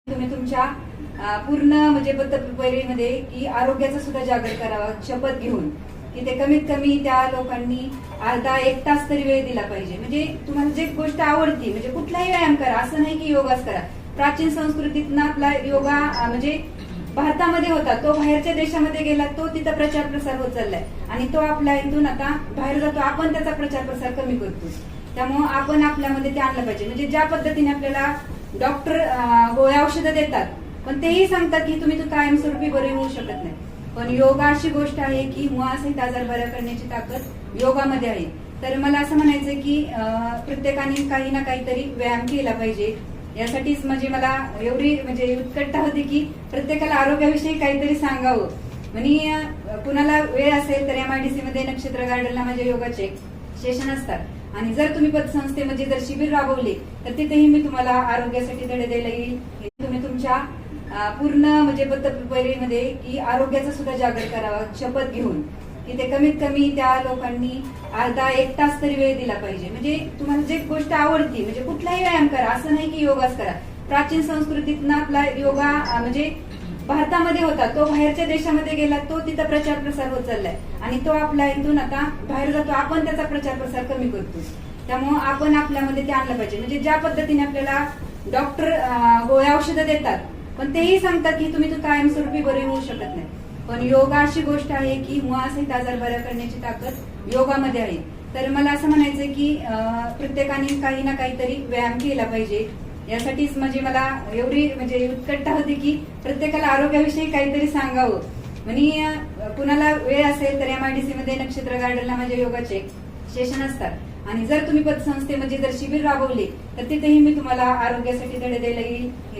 तुम्ही तुमच्या पूर्ण म्हणजे पद्धतीमध्ये की आरोग्याचा सुद्धा जागर करावा, शपथ घेऊन की ते कमीत कमी त्या लोकांनी अर्धा एक तास तरी वेळ दिला पाहिजे. म्हणजे तुम्हाला जे गोष्ट आवडती म्हणजे कुठलाही व्यायाम करा, असं नाही की योगाच करा. प्राचीन संस्कृतीतनं आपला योगा म्हणजे भारतामध्ये होता, तो बाहेरच्या देशामध्ये गेला, तो तिथं प्रचार प्रसार होत चाललाय आणि तो आपल्या इथून आता बाहेर जातो. आपण त्याचा प्रचार प्रसार कमी करतो. त्यामुळं आपण आपल्यामध्ये ते आणलं पाहिजे. म्हणजे ज्या पद्धतीने आपल्याला डॉक्टर गोळ्या औषधं देतात, पण तेही सांगतात की तुम्ही तो कायमस्वरूपी बरे होऊ शकत नाही. पण योगा अशी गोष्ट आहे की मुळासहित आजार बरा करण्याची ताकद योगामध्ये आहे. तर मला असं म्हणायचं की प्रत्येकाने काही ना काहीतरी व्यायाम केला पाहिजे. यासाठीच म्हणजे मला एवढी म्हणजे उत्कटता होती की प्रत्येकाला आरोग्याविषयी काहीतरी सांगावं. म्हणजे कुणाला वेळ असेल तर MIDC मध्ये नक्षत्र गार्डनला माझ्या योगाचे सेशन असतात आणि जर तुम्ही पतसंस्थेमध्ये जर शिबिर राबवले तर तिथेही मी तुम्हाला आरोग्यासाठी धडे द्यायला येईल. तुम्ही तुमच्या पूर्ण म्हणजे पद्धतीमध्ये की आरोग्याचा सुद्धा जागर करावा, शपथ घेऊन की ते कमीत कमी त्या लोकांनी अर्धा एक तास तरी वेळ दिला पाहिजे. म्हणजे तुम्हाला जे गोष्ट आवडती म्हणजे कुठलाही व्यायाम करा, असं नाही की योगाच करा. प्राचीन संस्कृतीतनं आपला योगा म्हणजे भारतामध्ये होता, तो बाहेरच्या देशामध्ये गेला, तो तिथं प्रचार प्रसार होत चाललाय आणि तो आपल्या इथून आता बाहेर जातो. आपण त्याचा प्रचार प्रसार कमी करतो. त्यामुळं आपण आपल्यामध्ये ते आणलं पाहिजे. म्हणजे ज्या पद्धतीने आपल्याला डॉक्टर गोळ्या औषधं देतात, पण तेही सांगतात की तुम्ही तो कायमस्वरूपी बरे होऊ शकत नाही. पण योगा अशी गोष्ट आहे की मुळासहित आजार बरा करण्याची ताकद योगामध्ये आहे. तर मला असं म्हणायचं की प्रत्येकाने काही ना काहीतरी व्यायाम केला पाहिजे. यासाठीच म्हणजे मला एवढी म्हणजे उत्कटता होती की प्रत्येकाला आरोग्याविषयी काहीतरी सांगावं. म्हणजे कुणाला वेळ असेल तर MIDC मध्ये नक्षत्र गार्डनला माझ्या योगाचे सेशन असतात आणि जर तुम्ही पतसंस्थेमध्ये जर शिबिर राबवले तर तिथेही मी तुम्हाला आरोग्यासाठी धडे द्यायला येईल.